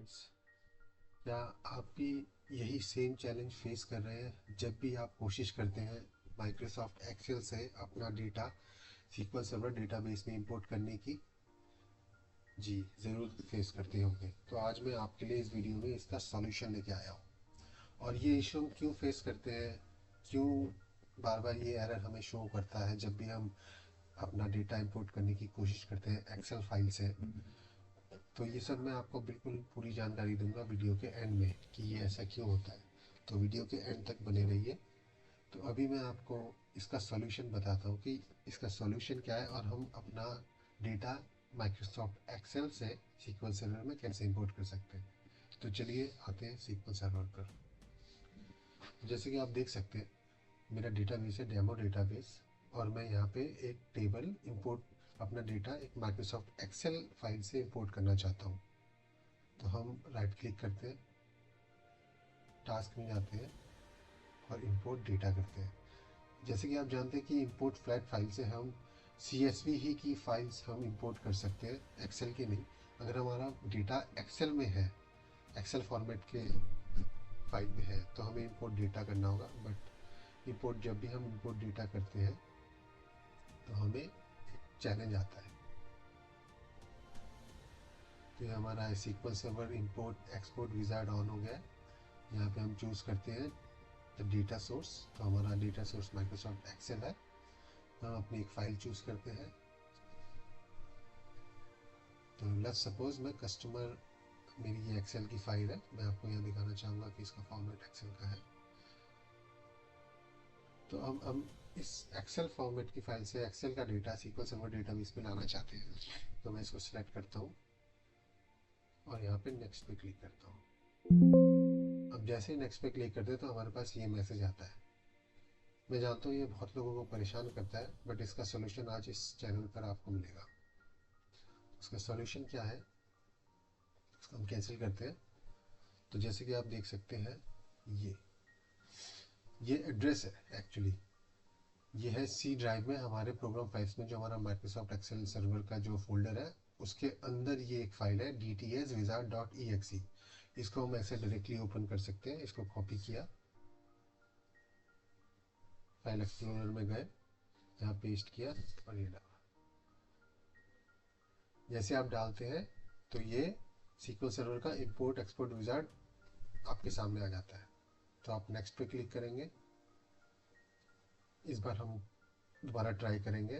Guys, क्या आप भी यही सेम चैलेंज फेस कर रहे हैं जब भी आप कोशिश करते हैं माइक्रोसॉफ्ट एक्सेल से अपना डेटा सीक्वल सर्वर डेटाबेस में इंपोर्ट करने की? जी ज़रूर फेस करते होंगे। तो आज मैं आपके लिए इस वीडियो में इसका सॉल्यूशन लेके आया हूँ। और ये इशू हम क्यों फेस करते हैं, क्यों बार बार ये एरर हमें शो करता है जब भी हम अपना डेटा इंपोर्ट करने की कोशिश करते हैं एक्सेल फाइल से, तो ये सब मैं आपको बिल्कुल पूरी जानकारी दूंगा वीडियो के एंड में कि ये ऐसा क्यों होता है। तो वीडियो के एंड तक बने रहिए। तो अभी मैं आपको इसका सॉल्यूशन बताता हूँ कि इसका सॉल्यूशन क्या है और हम अपना डेटा माइक्रोसॉफ्ट एक्सेल से सीक्वल सर्वर में कैसे इंपोर्ट कर सकते हैं। तो चलिए आते हैं सीक्वल सर्वर पर। जैसे कि आप देख सकते हैं, मेरा डेटाबेस है डेमो डेटाबेस, और मैं यहाँ पे एक टेबल इंपोर्ट अपना डेटा एक माइक्रोसॉफ्ट एक्सेल फाइल से इंपोर्ट करना चाहता हूँ। तो हम राइट क्लिक करते हैं, टास्क में जाते हैं और इंपोर्ट डेटा करते हैं। जैसे कि आप जानते हैं कि इंपोर्ट फ्लैट फाइल से हम CSV ही की फाइल्स हम इंपोर्ट कर सकते हैं, एक्सेल की नहीं। अगर हमारा डेटा एक्सेल में है, एक्सेल फॉर्मेट के फाइल में है, तो हमें इंपोर्ट डेटा करना होगा। बट इंपोर्ट जब भी हम इंपोर्ट डेटा करते हैं तो हमें एक चैलेंज आता है। तो ये हमारा SQL server import export wizard on हो गया है। यहाँ पे हम चूज़ करते हैं द डेटा सोर्स। तो हमारा डेटा सोर्स माइक्रोसॉफ्ट एक्सेल है। तो हम अपनी एक फ़ाइल चूज़ करते हैं। तो लेट्स सपोज मैं कस्टमर, मेरी ये एक्सेल की फ़ाइल है, मैं आपको यहाँ दिखाना चाहूँगा कि इसका फॉर्मेट एक्सेल का है। तो अब हम इस एक्सेल फॉर्मेट की फ़ाइल से एक्सेल का डेटा सीक्वल सर्वर डेटाबेस में लाना चाहते हैं। तो मैं इसको सिलेक्ट करता हूँ और यहाँ पे नेक्स्ट पे क्लिक करता हूँ। अब जैसे ही नेक्स्ट पे क्लिक करते हैं तो हमारे पास ये मैसेज आता है। मैं जानता हूँ ये बहुत लोगों को परेशान करता है, बट इसका सोल्यूशन आज इस चैनल पर आपको मिलेगा। उसका सोल्यूशन क्या है, इसको हम कैंसिल करते हैं। तो जैसे कि आप देख सकते हैं, ये एड्रेस है एक्चुअली। ये है सी ड्राइव में हमारे प्रोग्राम फाइल्स में, जो हमारा माइक्रोसॉफ्ट एक्सेल सर्वर का जो फोल्डर है उसके अंदर ये एक फाइल है dtswizard.exe। इसको हम ऐसे डायरेक्टली ओपन कर सकते हैं। इसको कॉपी किया, फाइल एक्सप्लोरर में गए, यहाँ पेस्ट किया और ये डाला। जैसे आप डालते हैं तो ये सीक्वल सर्वर का इंपोर्ट एक्सपोर्ट विजार्ड आपके सामने आ जाता है। तो आप नेक्स्ट पे क्लिक करेंगे। इस बार हम दोबारा ट्राई करेंगे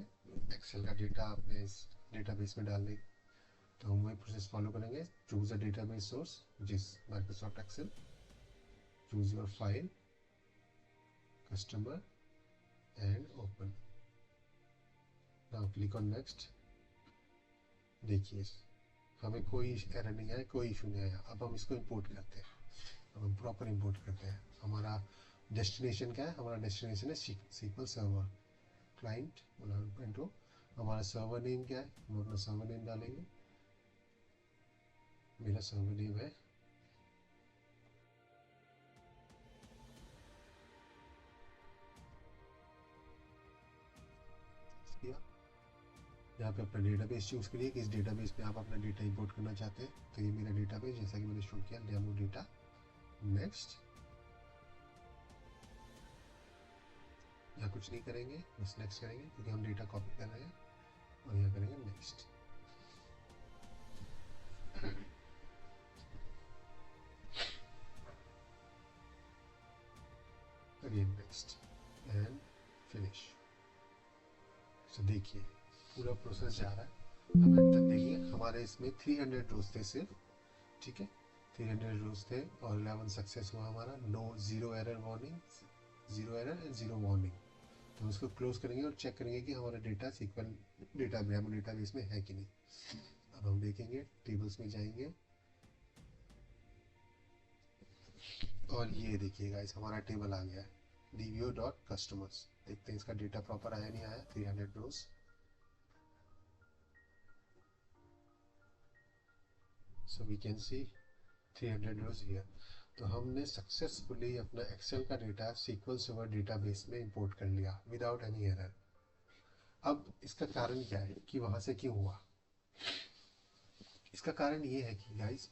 एक्सेल का डेटा अपने इस डेटाबेस में डालने। तो हम वही प्रोसेस फॉलो करेंगे। चूज अ डेटाबेस सोर्स, जिस Microsoft Excel, choose your file, customer and open. Now click on next. देखिए हमें कोई एरर नहीं आया, कोई इशू नहीं आया। अब हम इसको इंपोर्ट करते हैं। अब हम प्रॉपर इंपोर्ट करते हैं। हमारा डेस्टिनेशन क्या है? हमारा डेस्टिनेशन है सीक्वल सर्वर क्लाइंट इंटू। हमारा सर्वर नेम क्या है? हम अपना सर्वर नेम डालेंगे। मेरा सर्वर नेम है यहाँ पे अपना डेटाबेस चूज़ करिए कि इस डेटाबेस में आप अपना डेटा इंपोर्ट करना चाहते हैं। तो ये मेरा डेटाबेस, जैसा कि मैंने शो किया, डेमो डेटा। नेक्स्ट, यहाँ कुछ नहीं करेंगे, बस नेक्स्ट करेंगे क्योंकि हम डेटा कॉपी कर रहे हैं। और यहाँ करेंगे next. Again next and finish. So देखिए पूरा प्रोसेस जा रहा है। अब एंड तक देखिए, हमारे इसमें 300 रोज थे सिर्फ, ठीक है, 300 रोज थे और 11 सक्सेस हुआ हमारा। No, zero error warning, zero error and zero warning. तो हम इसको क्लोज करेंगे और चेक करेंगे कि हमारा data SQL data demo database में है कि नहीं। अब हम देखेंगे, टेबल्स में जाएंगे और ये देखिए गाइस, हमारा टेबल आ गया है dvo.customers। देखते हैं इसका डेटा प्रॉपर आया नहीं आया। 300 rows, so we can see 300 rows here. तो हमने सक्सेसफुली अपना एक्सेल का डेटा सीक्वल सर्वर डेटाबेस में इंपोर्ट कर लिया विदाउट एनी एरर। अब इसका कारण क्या है कि वहां से क्यों हुआ? इसका कारण ये है कि गाइस,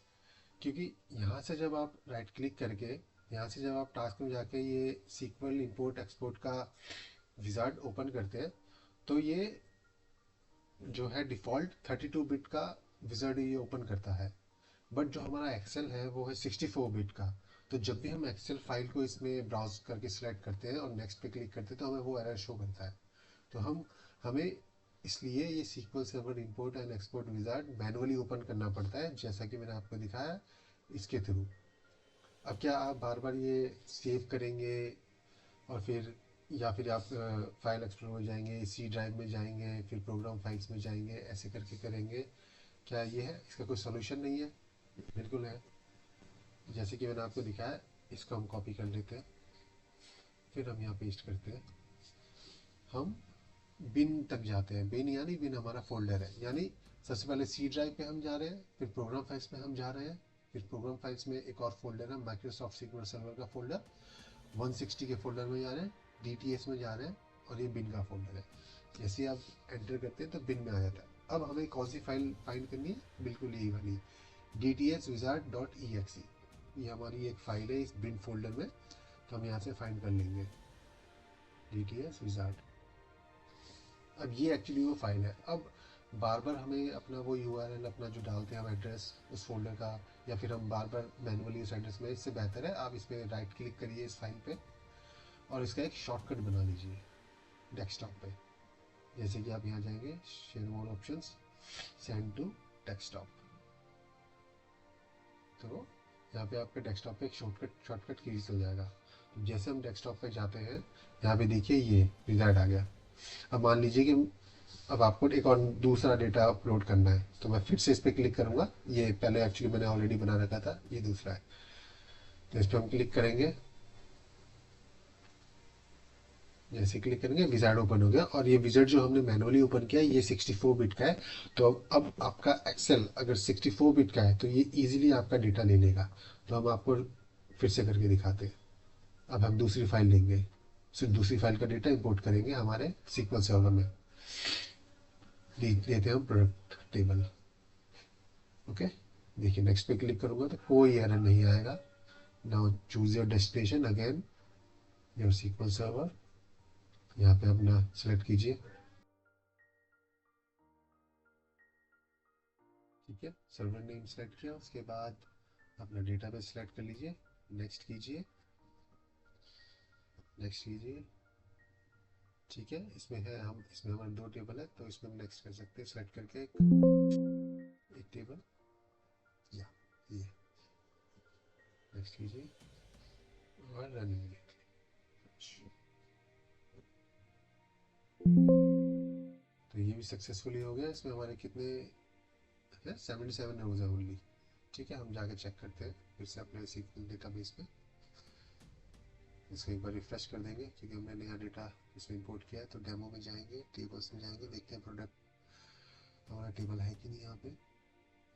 क्योंकि यहाँ से जब आप राइट क्लिक करके, यहाँ से जब आप टास्क में जाके ये सीक्वल इंपोर्ट एक्सपोर्ट का विजार्ड ओपन करते हैं, तो ये जो है डिफ़ॉल्ट 32 बिट का विजार्ड ये ओपन करता है। बट जो हमारा एक्सेल है वो है 64 बिट का। तो जब भी हम एक्सेल फाइल को इसमें ब्राउज करके सिलेक्ट करते हैं और नेक्स्ट पे क्लिक करते हैं तो हमें वो एरर शो करता है। तो हमें इसलिए ये SQL server import and export wizard manually open करना पड़ता है, जैसा कि मैंने आपको दिखाया इसके थ्रू। अब क्या आप बार बार ये सेव करेंगे और फिर, या फिर आप फाइल एक्सप्लोर में जाएंगे, सी ड्राइव में जाएंगे, फिर प्रोग्राम फाइल्स में जाएंगे, ऐसे करके करेंगे? क्या ये है, इसका कोई सोल्यूशन नहीं है? बिल्कुल है। जैसे कि मैंने आपको दिखाया, इसको हम कॉपी कर लेते हैं, फिर हम यहाँ पेस्ट करते हैं। हम बिन तक जाते हैं। बिन यानी बिन हमारा फोल्डर है, यानी सबसे पहले सी ड्राइव पे हम जा रहे हैं, फिर प्रोग्राम फाइल्स में हम जा रहे हैं, फिर प्रोग्राम फाइल्स में एक और फोल्डर है माइक्रोसॉफ्ट सीक्वल सर्वर का फोल्डर, 160 के फोल्डर में जा रहे हैं, DTS में जा रहे हैं, और ये बिन का फोल्डर है। जैसे आप एंटर करते हैं तो बिन में आ जाता है। अब हमें कौन सी फाइल फाइंड करनी है? बिल्कुल यही वाली dtswizard.exe। ये हमारी एक फाइल है इस बिन फोल्डर में, तो हम यहाँ से फाइंड कर लेंगे dtswizard। अब ये एक्चुअली वो फाइल है। अब बार बार हमें अपना वो URL अपना जो डालते हैं हम एड्रेस उस फोल्डर का, या फिर हम बार बार मैनुअली उस एड्रेस में, इससे बेहतर है आप इस पर राइट क्लिक करिए इस फाइल पे और इसका एक शॉर्टकट बना लीजिए डेस्कटॉप पे। जैसे कि आप यहाँ जाएंगे, share more options, send to desktop, तो यहाँ पे आपके डेस्कटॉप पे एक शॉर्टकट क्रिएट हो जाएगा। तो जैसे हम डेस्कटॉप पे जाते हैं, यहाँ पे देखिए ये रिजल्ट आ गया। अब मान लीजिए कि अब आपको एक और दूसरा डेटा अपलोड करना है, तो मैं फिर से इस पर क्लिक करूँगा। ये पहले एक्चुअली मैंने ऑलरेडी बना रखा था, ये दूसरा है, तो इस पर हम क्लिक करेंगे। जैसे क्लिक करेंगे विजार्ड ओपन हो गया, और ये विजार्ड जो हमने मैनुअली ओपन किया है ये 64 बिट का है। तो अब आपका एक्सेल अगर 64 बिट का है तो ये इजीली आपका डेटा ले लेगा। तो हम आपको फिर से करके दिखाते हैं। अब हम दूसरी फाइल लेंगे, सिर्फ दूसरी फाइल का डेटा इंपोर्ट करेंगे हमारे सीक्वल सर्वर में। लेते हैं हम प्रोडक्ट टेबल। ओके, देखिए नेक्स्ट पे क्लिक करूंगा तो कोई एरर नहीं आएगा। Now choose your destination again, your SQL server. यहाँ पे अपना सेलेक्ट कीजिए, ठीक है, सर्वर नेम सेलेक्ट किया, उसके बाद अपना डेटाबेस सेलेक्ट कर लीजिए, नेक्स्ट कीजिए, नेक्स्ट कीजिए। ठीक है, इसमें है, हम इसमें हमारे 2 टेबल है तो इसमें हम नेक्स्ट कर सकते हैं सेलेक्ट करके एक टेबल, या ये नेक्स्ट कीजिए और रन इमीडिएटली। तो ये भी सक्सेसफुली हो गया। इसमें हमारे कितने है? 77 रोज है ओनली। ठीक है, हम जाके चेक करते हैं फिर से अपने सीक्वल डेटाबेस में। इसको एक बार रिफ्रेश कर देंगे क्योंकि हमने नया डेटा इसमें इंपोर्ट किया है। तो डेमो में जाएंगे, टेबल्स में जाएंगे, देखते हैं प्रोडक्ट हमारा टेबल है कि नहीं। यहाँ पे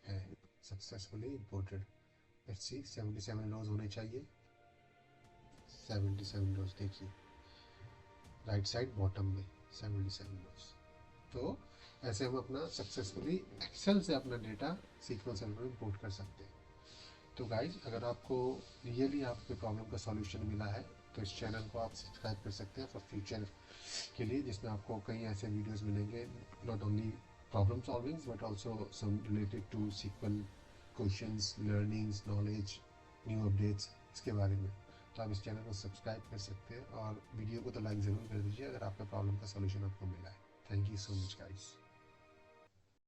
है, सक्सेसफुली इंपोर्टेड। लेट्स सी, 77 रोज होने चाहिए। 77 रोज देखिए राइट साइड बॉटम में 77 रोज। तो ऐसे हम अपना सक्सेसफुली एक्सेल से अपना डेटा सीक्वल सर्वर में इंपोर्ट कर सकते हैं। तो गाइज, अगर आपको रियली आपके प्रॉब्लम का सॉल्यूशन मिला है तो इस चैनल को आप सब्सक्राइब कर सकते हैं फॉर फ्यूचर के लिए, जिसमें आपको कई ऐसे वीडियोस मिलेंगे, not only problem solvings but also some related to SQL questions, learnings, knowledge, new updates, इसके बारे में। तो आप इस चैनल को सब्सक्राइब कर सकते हैं और वीडियो को तो लाइक ज़रूर कर दीजिए अगर आपका प्रॉब्लम का सॉल्यूशन आपको मिला है। Thank you so much guys.